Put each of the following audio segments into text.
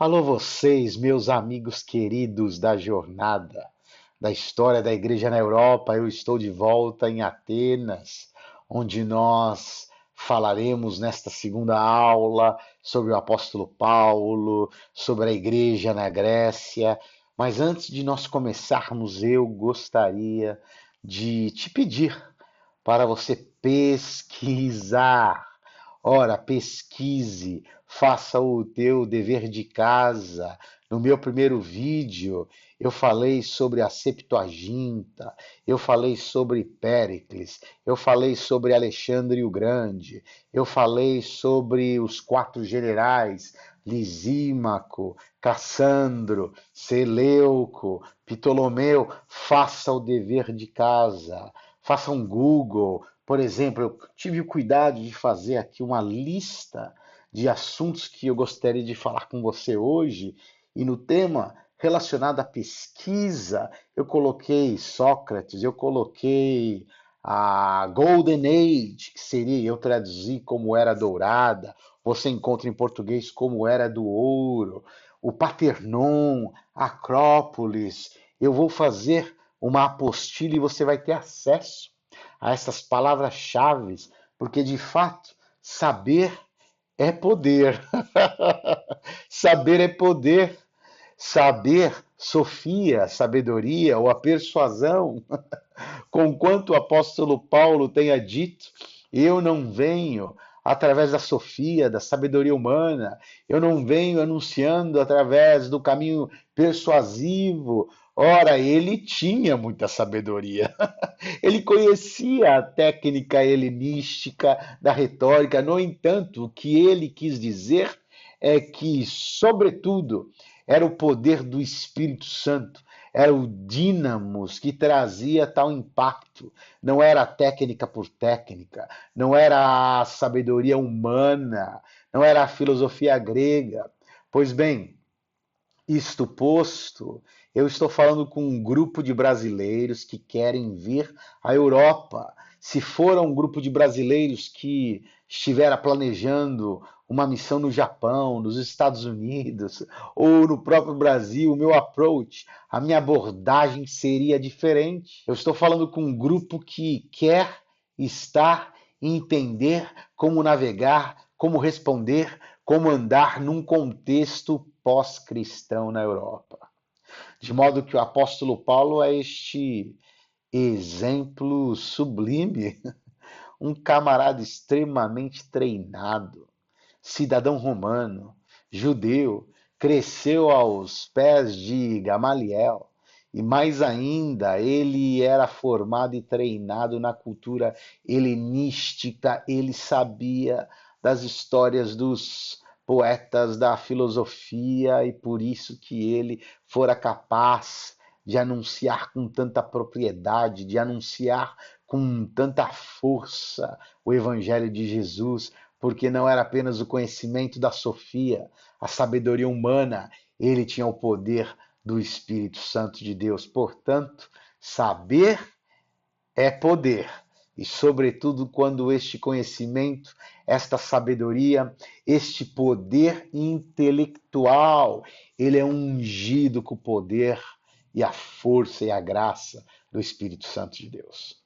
Alô, vocês, meus amigos queridos da jornada, da história da igreja na Europa. Eu estou de volta em Atenas, onde nós falaremos nesta segunda aula sobre o apóstolo Paulo, sobre a igreja na Grécia. Mas antes de nós começarmos, eu gostaria de te pedir para você pesquisar. Ora, pesquise, faça o teu dever de casa. No meu primeiro vídeo, eu falei sobre a Septuaginta, eu falei sobre Péricles, eu falei sobre Alexandre o Grande, eu falei sobre os quatro generais, Lisímaco, Cassandro, Seleuco, Ptolomeu. Faça o dever de casa, faça um Google. Por exemplo, eu tive o cuidado de fazer aqui uma lista de assuntos que eu gostaria de falar com você hoje, e no tema relacionado à pesquisa, eu coloquei Sócrates, eu coloquei a Golden Age, que seria, eu traduzi como Era Dourada, você encontra em português como Era do Ouro, o Paternon, Acrópolis. Eu vou fazer uma apostila e você vai ter acesso a essas palavras-chave, porque de fato, saber é poder. Saber é poder. Saber, Sofia, sabedoria ou a persuasão, conquanto o apóstolo Paulo tenha dito, eu não venho através da sofia, da sabedoria humana, eu não venho anunciando através do caminho persuasivo. Ora, ele tinha muita sabedoria. Ele conhecia a técnica helenística da retórica. No entanto, o que ele quis dizer é que, sobretudo, era o poder do Espírito Santo, era o dínamos que trazia tal impacto. Não era técnica por técnica, não era a sabedoria humana, não era a filosofia grega. Pois bem, isto posto, eu estou falando com um grupo de brasileiros que querem vir à Europa. Se for um grupo de brasileiros que estiver planejando uma missão no Japão, nos Estados Unidos ou no próprio Brasil, o meu approach, a minha abordagem seria diferente. Eu estou falando com um grupo que quer estar e entender como navegar, como responder, como andar num contexto pós-cristão na Europa. De modo que o apóstolo Paulo é este exemplo sublime, um camarada extremamente treinado, cidadão romano, judeu, cresceu aos pés de Gamaliel. E mais ainda, ele era formado e treinado na cultura helenística, ele sabia das histórias dos poetas da filosofia, e por isso que ele fora capaz de anunciar com tanta propriedade, de anunciar com tanta força o evangelho de Jesus, porque não era apenas o conhecimento da Sofia, a sabedoria humana, ele tinha o poder do Espírito Santo de Deus. Portanto, saber é poder. E, sobretudo, quando este conhecimento, esta sabedoria, este poder intelectual, ele é ungido com o poder e a força e a graça do Espírito Santo de Deus.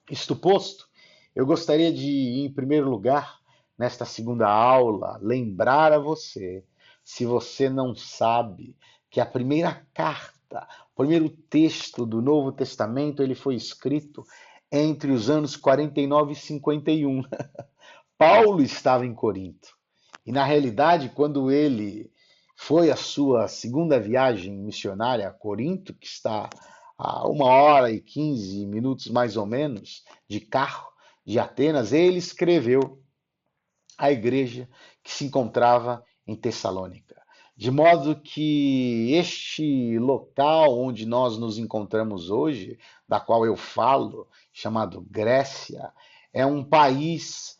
Isto posto, eu gostaria de, em primeiro lugar, nesta segunda aula, lembrar a você, se você não sabe, que a primeira carta, o primeiro texto do Novo Testamento, ele foi escrito entre os anos 49 e 51. Paulo estava em Corinto. E, na realidade, quando ele foi a sua segunda viagem missionária a Corinto, que está a 1 hora e 15 minutos mais ou menos de carro de Atenas, ele escreveu à igreja que se encontrava em Tessalônica. De modo que este local onde nós nos encontramos hoje, da qual eu falo, chamado Grécia, é um país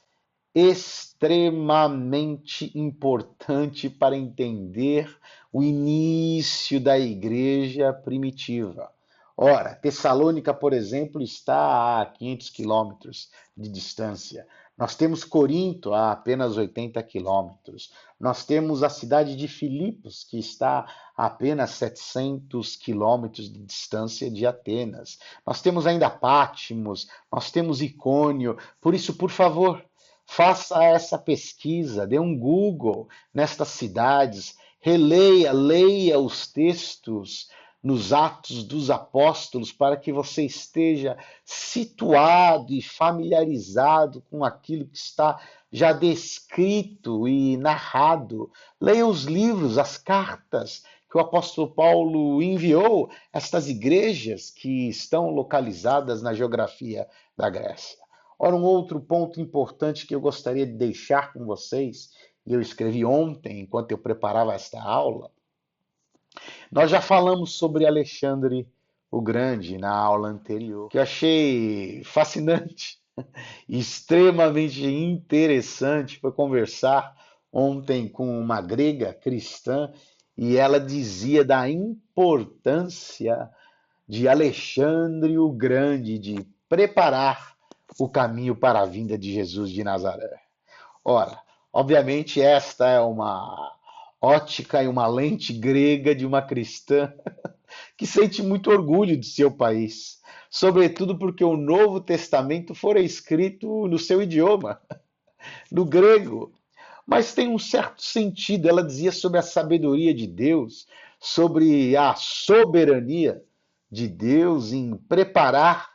extremamente importante para entender o início da igreja primitiva. Ora, Tessalônica, por exemplo, está a 500 quilômetros de distância, Nós temos Corinto a apenas 80 quilômetros. Nós temos a cidade de Filipos, que está a apenas 700 quilômetros de distância de Atenas. Nós temos ainda Patmos, nós temos Icônio. Por isso, por favor, faça essa pesquisa, dê um Google nestas cidades, releia, leia os textos nos Atos dos Apóstolos para que você esteja situado e familiarizado com aquilo que está já descrito e narrado. Leia os livros, as cartas que o apóstolo Paulo enviou a estas igrejas que estão localizadas na geografia da Grécia. Ora, um outro ponto importante que eu gostaria de deixar com vocês, e eu escrevi ontem, enquanto eu preparava esta aula, nós já falamos sobre Alexandre o Grande na aula anterior, que eu achei fascinante e extremamente interessante foi conversar ontem com uma grega cristã e ela dizia da importância de Alexandre o Grande de preparar o caminho para a vinda de Jesus de Nazaré. Ora, obviamente esta é uma ótica e uma lente grega de uma cristã que sente muito orgulho de seu país, sobretudo porque o Novo Testamento fora escrito no seu idioma, no grego. Mas tem um certo sentido, ela dizia sobre a sabedoria de Deus, sobre a soberania de Deus em preparar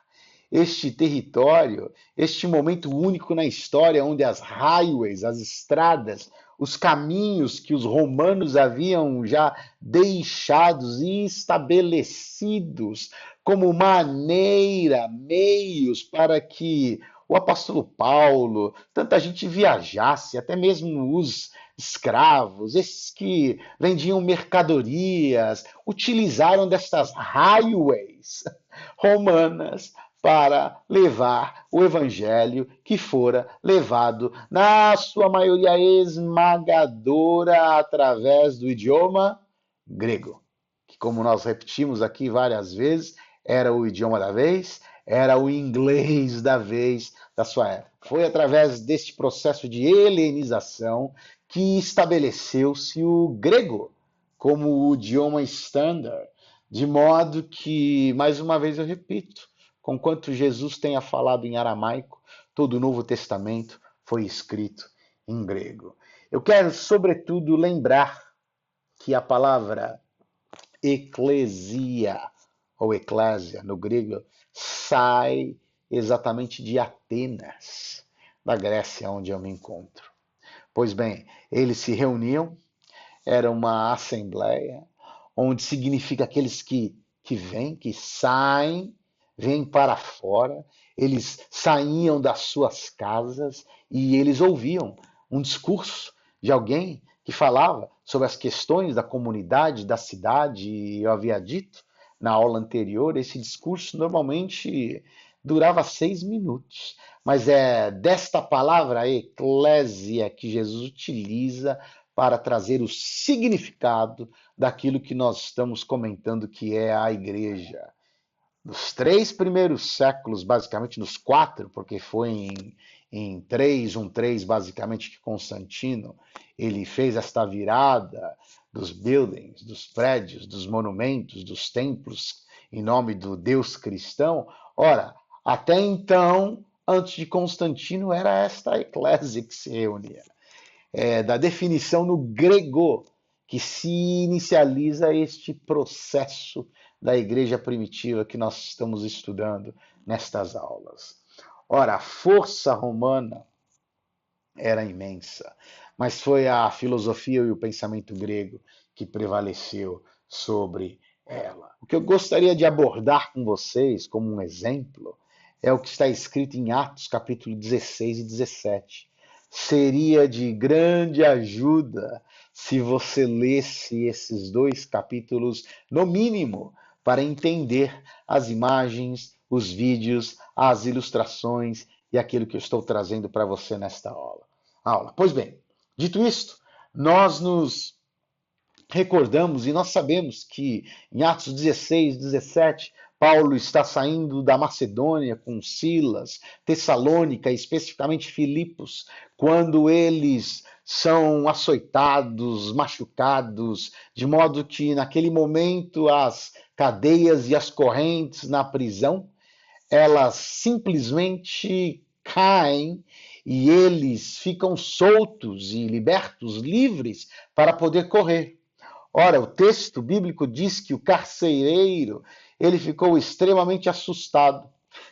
este território, este momento único na história, onde as highways, as estradas, os caminhos que os romanos haviam já deixados e estabelecidos como maneira, meios para que o apóstolo Paulo, tanta gente viajasse, até mesmo os escravos, esses que vendiam mercadorias, utilizaram destas highways romanas para levar o evangelho que fora levado, na sua maioria esmagadora, através do idioma grego, que, como nós repetimos aqui várias vezes, era o idioma da vez, era o inglês da vez da sua época. Foi através deste processo de helenização que estabeleceu-se o grego como o idioma standard, de modo que, mais uma vez eu repito, conquanto Jesus tenha falado em aramaico, todo o Novo Testamento foi escrito em grego. Eu quero, sobretudo, lembrar que a palavra eclesia, ou eclésia no grego, sai exatamente de Atenas, da Grécia, onde eu me encontro. Pois bem, eles se reuniam, era uma assembleia, onde significa aqueles que vêm, que saem, vêm para fora, eles saíam das suas casas e eles ouviam um discurso de alguém que falava sobre as questões da comunidade, da cidade, e eu havia dito na aula anterior, esse discurso normalmente durava 6 minutos, mas é desta palavra eclésia que Jesus utiliza para trazer o significado daquilo que nós estamos comentando que é a igreja. Nos 3 primeiros séculos, basicamente nos 4, porque foi em 313 basicamente que Constantino ele fez esta virada dos buildings, dos prédios, dos monumentos, dos templos em nome do Deus cristão. Ora, até então, antes de Constantino, era esta eclésia que se reunia. Da definição no grego que se inicializa este processo da igreja primitiva que nós estamos estudando nestas aulas. Ora, a força romana era imensa, mas foi a filosofia e o pensamento grego que prevaleceu sobre ela. O que eu gostaria de abordar com vocês como um exemplo é o que está escrito em Atos capítulo 16 e 17. Seria de grande ajuda se você lesse esses 2 capítulos, no mínimo, para entender as imagens, os vídeos, as ilustrações e aquilo que eu estou trazendo para você nesta aula. Pois bem, dito isto, nós nos recordamos e nós sabemos que em Atos 16, 17, Paulo está saindo da Macedônia com Silas, Tessalônica, especificamente Filipos, quando eles são açoitados, machucados, de modo que naquele momento as cadeias e as correntes na prisão, elas simplesmente caem e eles ficam soltos e libertos, livres para poder correr. Ora, o texto bíblico diz que o carcereiro, ele ficou extremamente assustado,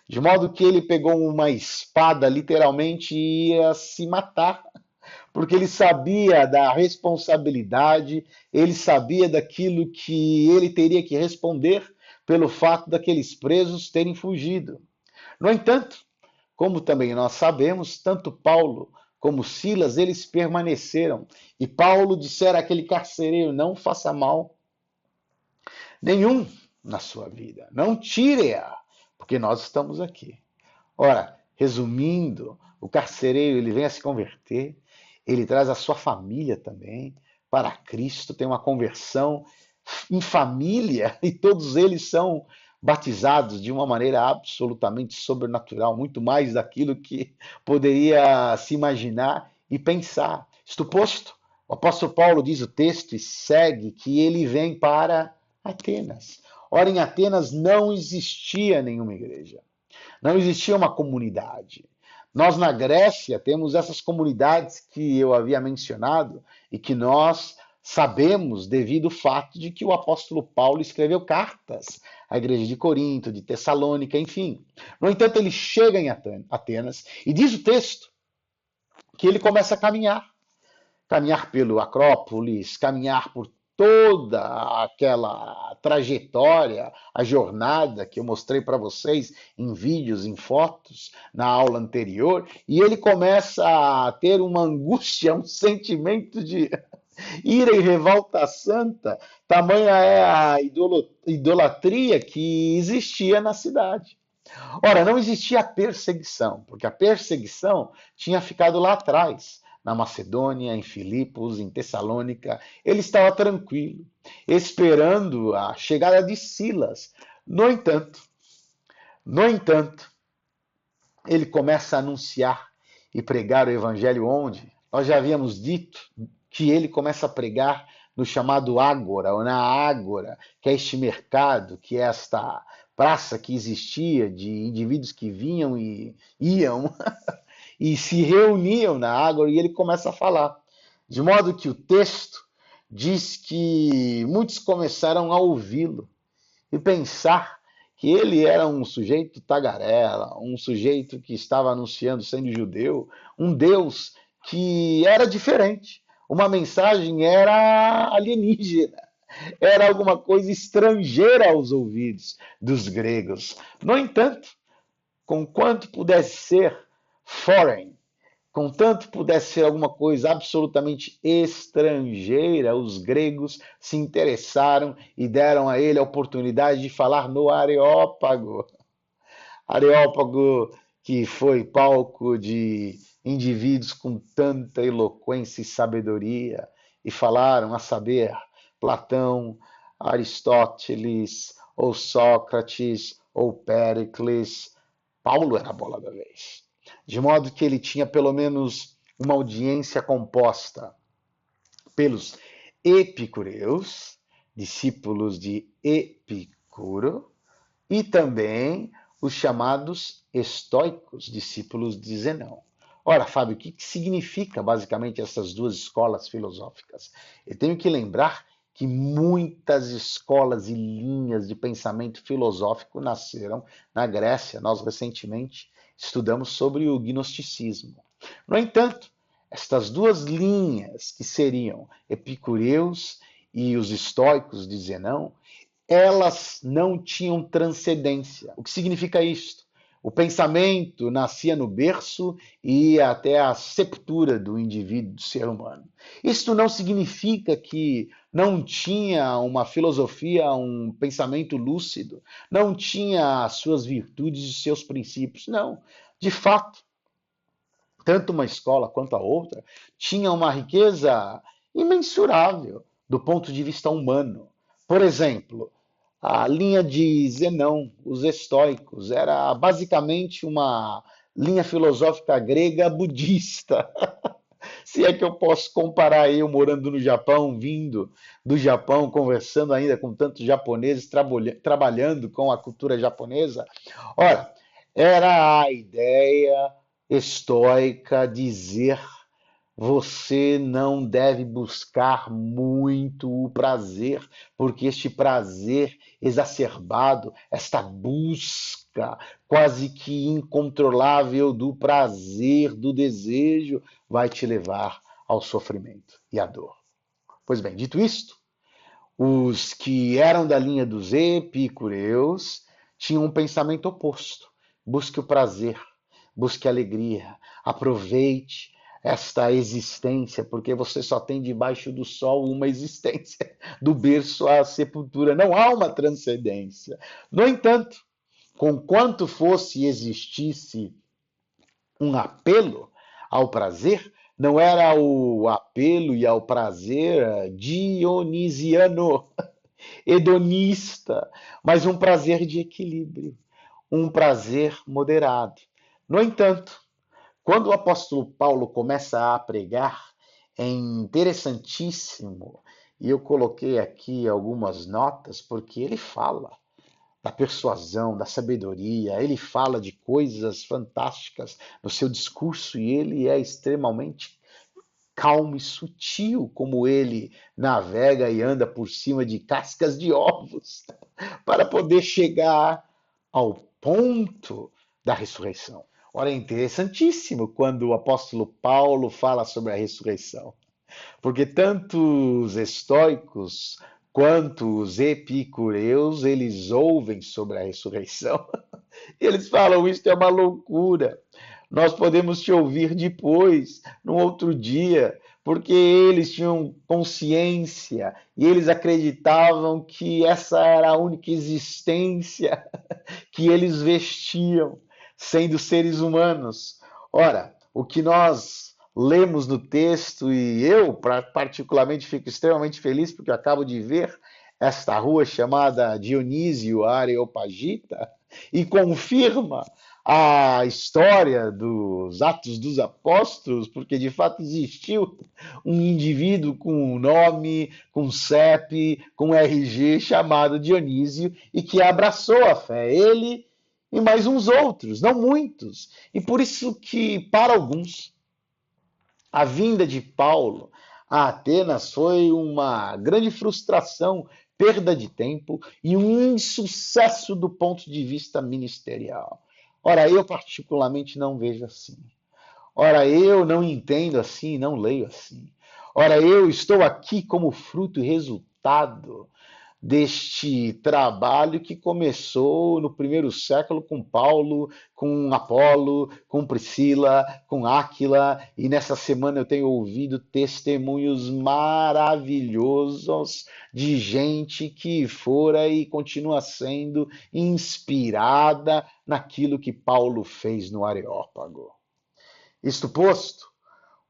de modo que ele pegou uma espada, literalmente, e ia se matar, porque ele sabia da responsabilidade, ele sabia daquilo que ele teria que responder pelo fato daqueles presos terem fugido. No entanto, como também nós sabemos, tanto Paulo como Silas, eles permaneceram. E Paulo dissera àquele carcereiro: não faça mal nenhum na sua vida, não tire-a, porque nós estamos aqui. Ora, resumindo, o carcereiro ele vem a se converter, ele traz a sua família também para Cristo, tem uma conversão em família e todos eles são batizados de uma maneira absolutamente sobrenatural, muito mais daquilo que poderia se imaginar e pensar. Isto posto, o apóstolo Paulo diz o texto e segue que ele vem para Atenas. Ora, em Atenas não existia nenhuma igreja, não existia uma comunidade. Nós na Grécia temos essas comunidades que eu havia mencionado e que nós sabemos devido ao fato de que o apóstolo Paulo escreveu cartas à igreja de Corinto, de Tessalônica, enfim. No entanto, ele chega em Atenas e diz o texto que ele começa a caminhar pelo Acrópolis, caminhar por toda aquela trajetória, a jornada que eu mostrei para vocês em vídeos, em fotos, na aula anterior, e ele começa a ter uma angústia, um sentimento de ira e revolta santa, tamanha é a idolatria que existia na cidade. Ora, não existia perseguição, porque a perseguição tinha ficado lá atrás, na Macedônia, em Filipos, em Tessalônica. Ele estava tranquilo, esperando a chegada de Silas. No entanto, ele começa a anunciar e pregar o evangelho onde? Nós já havíamos dito que ele começa a pregar no chamado Ágora, ou na Ágora, que é este mercado, que é esta praça que existia de indivíduos que vinham e iam e se reuniam na Ágora, e ele começa a falar. De modo que o texto diz que muitos começaram a ouvi-lo e pensar que ele era um sujeito tagarela, um sujeito que estava anunciando, sendo judeu, um Deus que era diferente. Uma mensagem era alienígena, era alguma coisa estrangeira aos ouvidos dos gregos. No entanto, conquanto pudesse ser foreign, contanto pudesse ser alguma coisa absolutamente estrangeira, os gregos se interessaram e deram a ele a oportunidade de falar no Areópago. Areópago que foi palco de indivíduos com tanta eloquência e sabedoria, e falaram, a saber, Platão, Aristóteles, ou Sócrates, ou Péricles. Paulo era a bola da vez. De modo que ele tinha pelo menos uma audiência composta pelos epicureus, discípulos de Epicuro, e também os chamados estoicos, discípulos de Zenão. Ora, Fábio, o que significa basicamente essas duas escolas filosóficas? Eu tenho que lembrar que muitas escolas e linhas de pensamento filosófico nasceram na Grécia. Nós recentemente estudamos sobre o gnosticismo. No entanto, estas duas linhas, que seriam epicureus e os estoicos de Zenão, elas não tinham transcendência. O que significa isto? O pensamento nascia no berço e ia até a sepultura do indivíduo, do ser humano. Isto não significa que não tinha uma filosofia, um pensamento lúcido, não tinha as suas virtudes e seus princípios. Não. De fato, tanto uma escola quanto a outra tinha uma riqueza imensurável do ponto de vista humano. Por exemplo, a linha de Zenão, os estoicos. Era basicamente uma linha filosófica grega budista. Se é que eu posso comparar eu morando no Japão, vindo do Japão, conversando ainda com tantos japoneses, trabalhando com a cultura japonesa. Ora, era a ideia estoica dizer você não deve buscar muito o prazer, porque este prazer exacerbado, esta busca quase que incontrolável do prazer, do desejo, vai te levar ao sofrimento e à dor. Pois bem, dito isto, os que eram da linha dos epicureus tinham um pensamento oposto. Busque o prazer, busque a alegria, aproveite esta existência, porque você só tem debaixo do sol uma existência, do berço à sepultura. Não há uma transcendência. No entanto, conquanto fosse e existisse um apelo ao prazer, não era o apelo e ao prazer dionisiano, hedonista, mas um prazer de equilíbrio, um prazer moderado. No entanto, quando o apóstolo Paulo começa a pregar, é interessantíssimo, e eu coloquei aqui algumas notas, porque ele fala da persuasão, da sabedoria, ele fala de coisas fantásticas no seu discurso e ele é extremamente calmo e sutil, como ele navega e anda por cima de cascas de ovos para poder chegar ao ponto da ressurreição. Ora, é interessantíssimo quando o apóstolo Paulo fala sobre a ressurreição, porque tanto os estoicos quanto os epicureus, eles ouvem sobre a ressurreição. Eles falam, isso é uma loucura. Nós podemos te ouvir depois, num outro dia, porque eles tinham consciência e eles acreditavam que essa era a única existência que eles vestiam, sendo seres humanos. Ora, o que nós lemos no texto, e eu particularmente fico extremamente feliz porque eu acabo de ver esta rua chamada Dionísio Areopagita, e confirma a história dos Atos dos Apóstolos, porque de fato existiu um indivíduo com nome, com CEP, com RG chamado Dionísio e que abraçou a fé. Ele e mais uns outros, não muitos. E por isso que, para alguns, a vinda de Paulo a Atenas foi uma grande frustração, perda de tempo e um insucesso do ponto de vista ministerial. Ora, eu particularmente não vejo assim. Ora, eu não entendo assim, não leio assim. Ora, eu estou aqui como fruto e resultado deste trabalho que começou no primeiro século com Paulo, com Apolo, com Priscila, com Áquila, e nessa semana eu tenho ouvido testemunhos maravilhosos de gente que fora e continua sendo inspirada naquilo que Paulo fez no Areópago. Isto posto,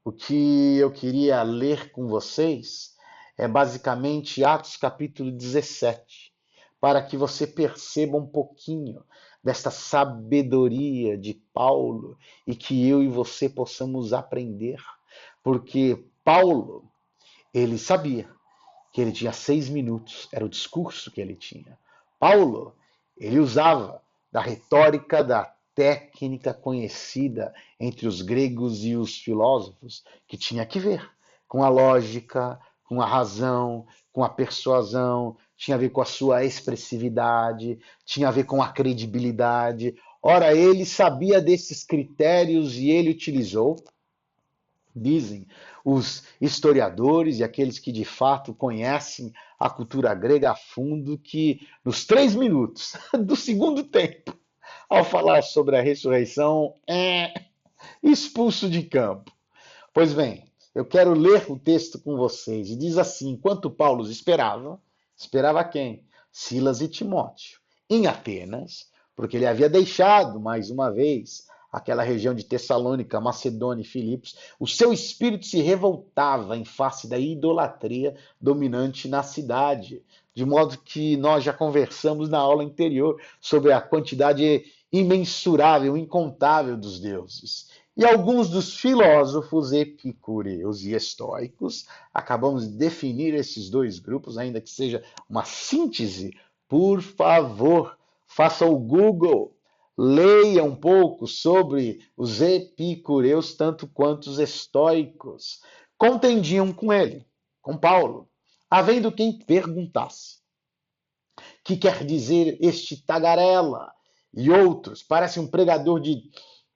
o que eu queria ler com vocês é basicamente Atos capítulo 17, para que você perceba um pouquinho desta sabedoria de Paulo e que eu e você possamos aprender. Porque Paulo, ele sabia que ele tinha 6 minutos, era o discurso que ele tinha. Paulo, ele usava da retórica, da técnica conhecida entre os gregos e os filósofos, que tinha que ver com a lógica, com a razão, com a persuasão, tinha a ver com a sua expressividade, tinha a ver com a credibilidade. Ora, ele sabia desses critérios e ele utilizou. Dizem os historiadores e aqueles que de fato conhecem a cultura grega a fundo que nos 3 minutos do segundo tempo, ao falar sobre a ressurreição, é expulso de campo. Pois bem, eu quero ler o texto com vocês. E diz assim: enquanto Paulo esperava quem? Silas e Timóteo, em Atenas, porque ele havia deixado mais uma vez aquela região de Tessalônica, Macedônia e Filipos, o seu espírito se revoltava em face da idolatria dominante na cidade. de modo que nós já conversamos na aula anterior sobre a quantidade imensurável, incontável dos deuses. E alguns dos filósofos epicureus e estoicos, acabamos de definir esses dois grupos, ainda que seja uma síntese. Por favor, faça o Google, leia um pouco sobre os epicureus, tanto quanto os estoicos. Contendiam com ele, com Paulo, havendo quem perguntasse: que quer dizer este tagarela? E outros, parece um pregador de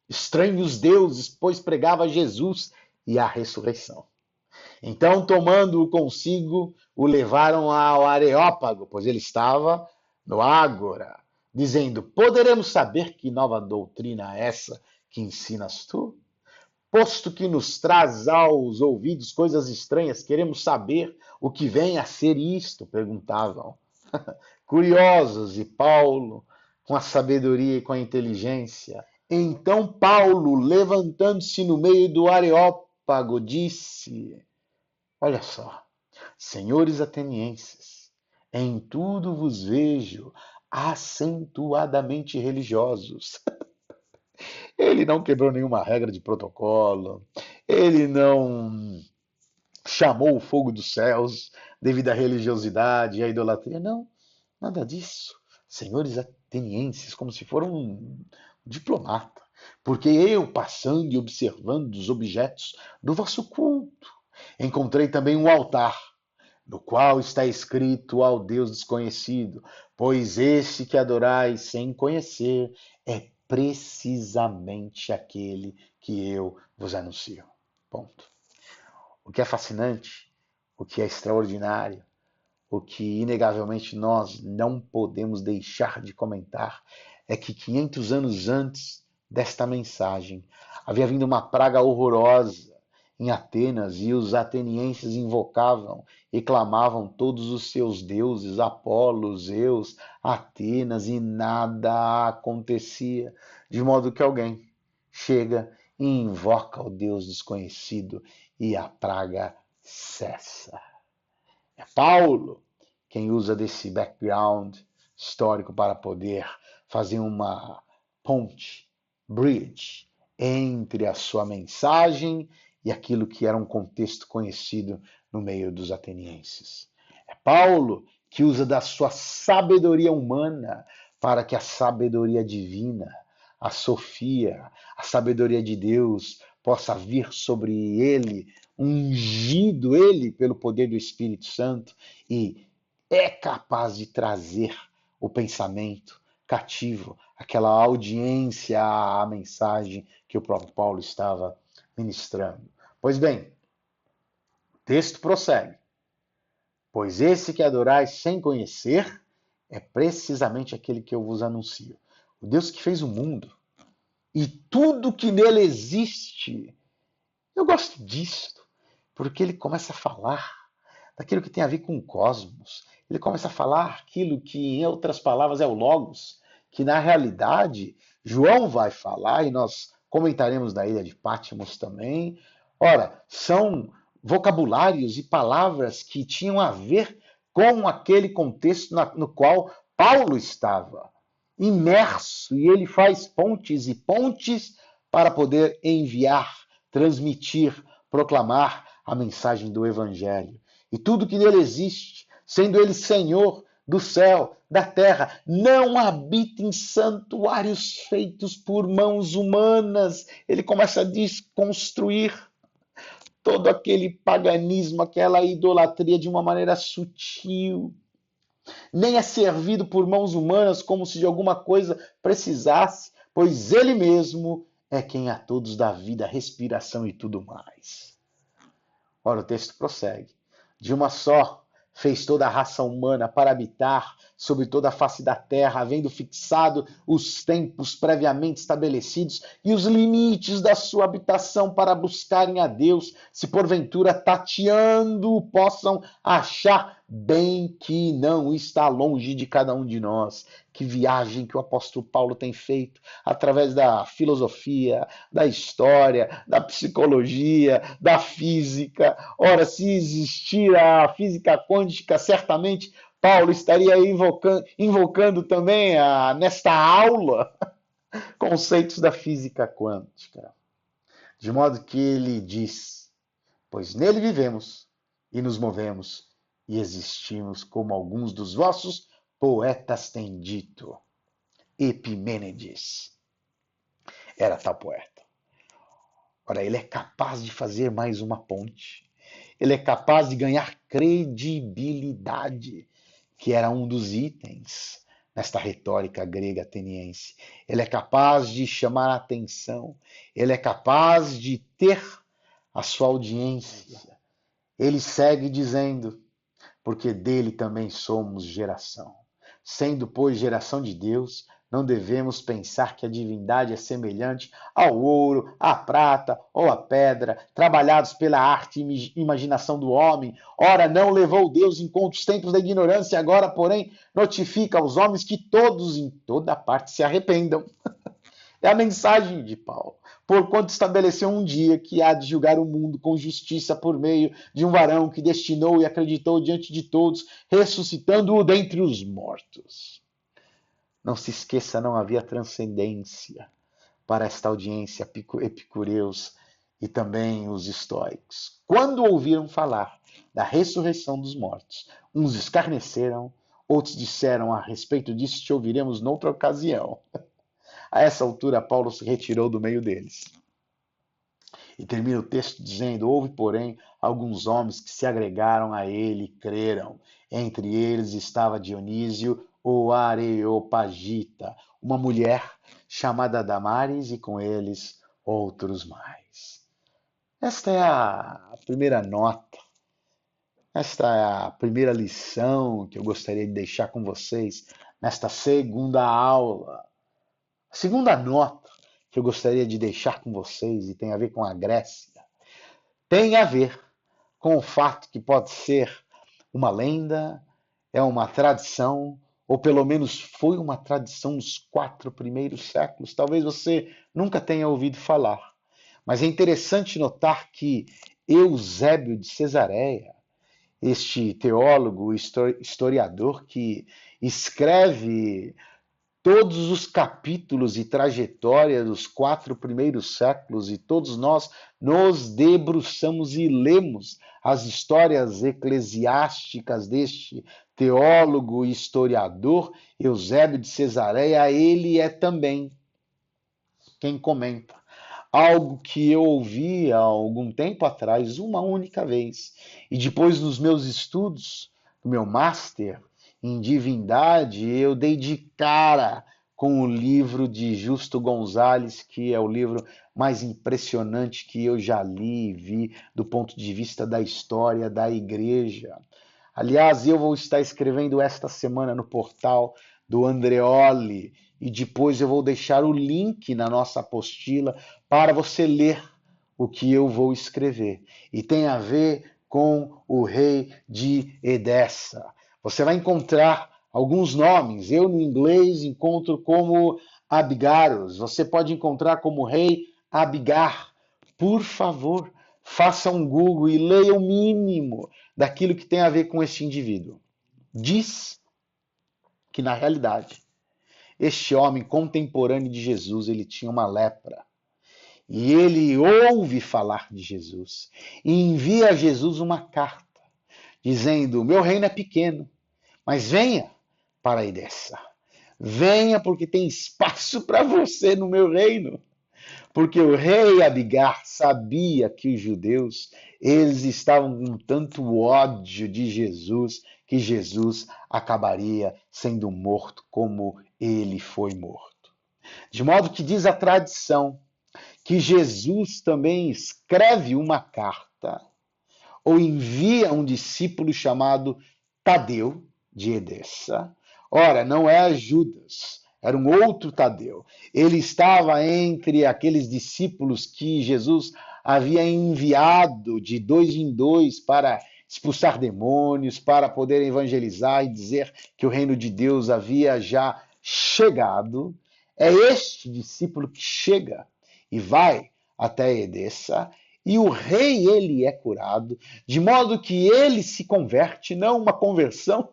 estranhos deuses, pois pregava Jesus e a ressurreição. Então, tomando-o consigo, o levaram ao Areópago, pois ele estava no Ágora, dizendo: poderemos saber que nova doutrina é essa que ensinas tu? Posto que nos traz aos ouvidos coisas estranhas, queremos saber o que vem a ser isto, perguntavam. Curiosos, e Paulo, com a sabedoria e com a inteligência. Então Paulo, levantando-se no meio do Areópago, disse: olha só, senhores atenienses, em tudo vos vejo acentuadamente religiosos. Ele não quebrou nenhuma regra de protocolo, ele não chamou o fogo dos céus devido à religiosidade e à idolatria. Não, nada disso. Senhores atenienses, como se for um diplomata. Porque eu, passando e observando os objetos do vosso culto, encontrei também um altar, no qual está escrito ao Deus desconhecido, pois esse que adorais sem conhecer é precisamente aquele que eu vos anuncio. Ponto. O que é fascinante, o que é extraordinário, o que inegavelmente nós não podemos deixar de comentar é que 500 anos antes desta mensagem havia vindo uma praga horrorosa em Atenas e os atenienses invocavam e clamavam todos os seus deuses, Apolo, Zeus, Atenas, e nada acontecia, de modo que alguém chega e invoca o Deus desconhecido e a praga cessa. É Paulo quem usa desse background histórico para poder fazer uma ponte, bridge, entre a sua mensagem e aquilo que era um contexto conhecido no meio dos atenienses. É Paulo que usa da sua sabedoria humana para que a sabedoria divina, a Sofia, a sabedoria de Deus, possa vir sobre ele, ungido ele pelo poder do Espírito Santo, e é capaz de trazer o pensamento cativo, aquela audiência à mensagem que o próprio Paulo estava ministrando. Pois bem, o texto prossegue. Pois esse que adorais sem conhecer é precisamente aquele que eu vos anuncio. O Deus que fez o mundo e tudo que nele existe. Eu gosto disso, porque ele começa a falar daquilo que tem a ver com o cosmos. Ele começa a falar aquilo que, em outras palavras, é o Logos, que na realidade João vai falar, e nós comentaremos da ilha de Patmos também. Ora, são vocabulários e palavras que tinham a ver com aquele contexto no qual Paulo estava imerso, e ele faz pontes e pontes para poder enviar, transmitir, proclamar a mensagem do Evangelho. E tudo que nele existe, sendo ele Senhor do céu, da terra, não habita em santuários feitos por mãos humanas. Ele começa a desconstruir todo aquele paganismo, aquela idolatria de uma maneira sutil. Nem é servido por mãos humanas como se de alguma coisa precisasse, pois ele mesmo é quem a todos dá vida, respiração e tudo mais. Ora, o texto prossegue. De uma só fez toda a raça humana para habitar sobre toda a face da terra, havendo fixado os tempos previamente estabelecidos e os limites da sua habitação para buscarem a Deus, se porventura tateando possam achar, bem que não está longe de cada um de nós. Que viagem que o apóstolo Paulo tem feito através da filosofia, da história, da psicologia, da física. Ora, se existir a física quântica, certamente Paulo estaria invocando também, nesta aula, conceitos da física quântica. De modo que ele diz: pois nele vivemos e nos movemos e existimos, como alguns dos vossos poetas têm dito. Epimênides era tal poeta. Ora, ele é capaz de fazer mais uma ponte. Ele é capaz de ganhar credibilidade, que era um dos itens nesta retórica grega ateniense. Ele é capaz de chamar a atenção. Ele é capaz de ter a sua audiência. Ele segue dizendo: porque dele também somos geração. Sendo, pois, geração de Deus, não devemos pensar que a divindade é semelhante ao ouro, à prata ou à pedra, trabalhados pela arte e imaginação do homem. Ora, não levou Deus em conta os tempos da ignorância, agora, porém, notifica aos homens que todos em toda parte se arrependam. É a mensagem de Paulo. Porquanto estabeleceu um dia que há de julgar o mundo com justiça por meio de um varão que destinou e acreditou diante de todos, ressuscitando-o dentre os mortos. Não se esqueça, não havia transcendência para esta audiência, epicureus e também os estoicos. Quando ouviram falar da ressurreição dos mortos, uns escarneceram, outros disseram: a respeito disso te ouviremos noutra ocasião. A essa altura, Paulo se retirou do meio deles. E termina o texto dizendo: houve, porém, alguns homens que se agregaram a ele e creram. Entre eles estava Dionísio, o Areopagita, uma mulher chamada Damaris, e com eles outros mais. Esta é a primeira nota, esta é a primeira lição que eu gostaria de deixar com vocês nesta segunda aula. A segunda nota que eu gostaria de deixar com vocês, e tem a ver com a Grécia, tem a ver com o fato que pode ser uma lenda, é uma tradição, ou pelo menos foi uma tradição nos 4 primeiros séculos. Talvez você nunca tenha ouvido falar, mas é interessante notar que Eusébio de Cesareia, este teólogo, historiador que escreve todos os capítulos e trajetória dos 4 primeiros séculos, e todos nós nos debruçamos e lemos as histórias eclesiásticas deste teólogo e historiador, Eusébio de Cesareia. Ele é também quem comenta algo que eu ouvi há algum tempo atrás, uma única vez, e depois nos meus estudos, no meu master em divindade, eu dei de cara com o livro de Justo Gonzalez, que é o livro mais impressionante que eu já li e vi do ponto de vista da história da igreja. Aliás, eu vou estar escrevendo esta semana no portal do Andreoli, e depois eu vou deixar o link na nossa apostila para você ler o que eu vou escrever. E tem a ver com o rei de Edessa. Você vai encontrar alguns nomes. Eu, no inglês, encontro como Abigaros. Você pode encontrar como rei Abigar. Por favor, faça um Google e leia o mínimo daquilo que tem a ver com este indivíduo. Diz que, na realidade, este homem contemporâneo de Jesus, ele tinha uma lepra. E ele ouve falar de Jesus e envia a Jesus uma carta, dizendo: meu reino é pequeno, mas venha para Edessa. Venha, porque tem espaço para você no meu reino. Porque o rei Abigar sabia que os judeus, eles estavam com tanto ódio de Jesus, que Jesus acabaria sendo morto como ele foi morto. De modo que diz a tradição que Jesus também escreve uma carta ou envia um discípulo chamado Tadeu, de Edessa. Ora, não é Judas, era um outro Tadeu. Ele estava entre aqueles discípulos que Jesus havia enviado de 2 em 2 para expulsar demônios, para poder evangelizar e dizer que o reino de Deus havia já chegado. É este discípulo que chega e vai até Edessa, e o rei, ele é curado, de modo que ele se converte, não uma conversão,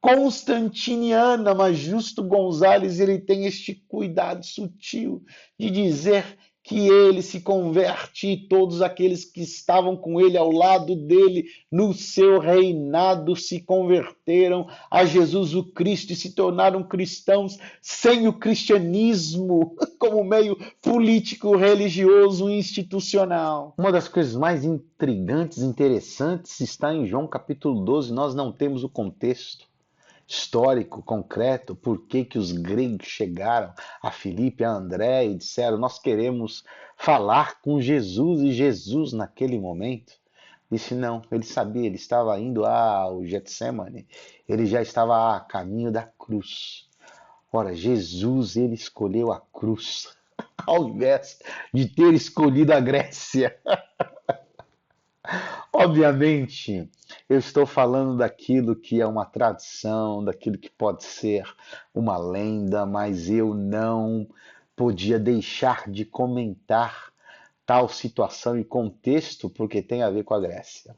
constantiniana, mas Justo Gonzalez ele tem este cuidado sutil de dizer que ele se converte e todos aqueles que estavam com ele ao lado dele no seu reinado se converteram a Jesus o Cristo e se tornaram cristãos sem o cristianismo como meio político, religioso e institucional. Uma das coisas mais intrigantes e interessantes está em João capítulo 12. Nós não temos o contexto histórico, concreto, por que que os gregos chegaram a Filipe, a André e disseram, nós queremos falar com Jesus, e Jesus naquele momento disse não, ele sabia, ele estava indo ao Getsemane, ele já estava a caminho da cruz. Ora, Jesus, ele escolheu a cruz, ao invés de ter escolhido a Grécia. Obviamente, eu estou falando daquilo que é uma tradição, daquilo que pode ser uma lenda, mas eu não podia deixar de comentar tal situação e contexto porque tem a ver com a Grécia.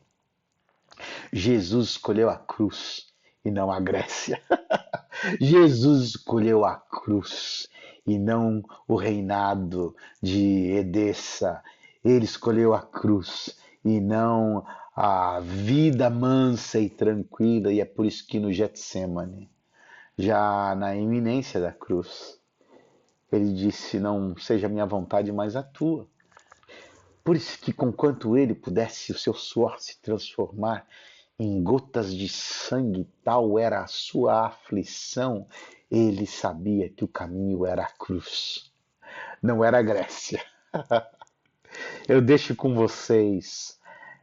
Jesus escolheu a cruz e não a Grécia. Jesus escolheu a cruz e não o reinado de Edessa. Ele escolheu a cruz e não a vida mansa e tranquila, e é por isso que no Getsemane, já na iminência da cruz, ele disse, não seja a minha vontade, mas a tua. Por isso que, conquanto ele pudesse o seu suor se transformar em gotas de sangue, tal era a sua aflição, ele sabia que o caminho era a cruz, não era a Grécia. Eu deixo com vocês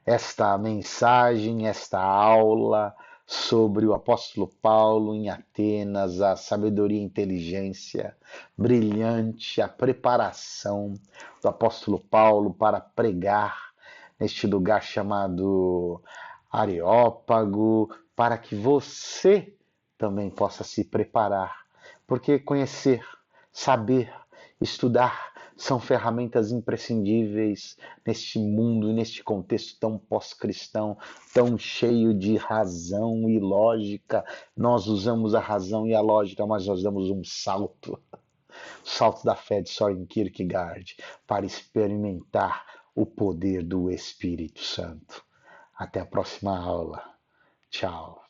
esta mensagem, esta aula sobre o apóstolo Paulo em Atenas, a sabedoria e inteligência brilhante, a preparação do apóstolo Paulo para pregar neste lugar chamado Areópago, para que você também possa se preparar, porque conhecer, saber, estudar são ferramentas imprescindíveis neste mundo e neste contexto tão pós-cristão, tão cheio de razão e lógica. Nós usamos a razão e a lógica, mas nós damos um salto, o salto da fé de Soren Kierkegaard, para experimentar o poder do Espírito Santo. Até a próxima aula. Tchau.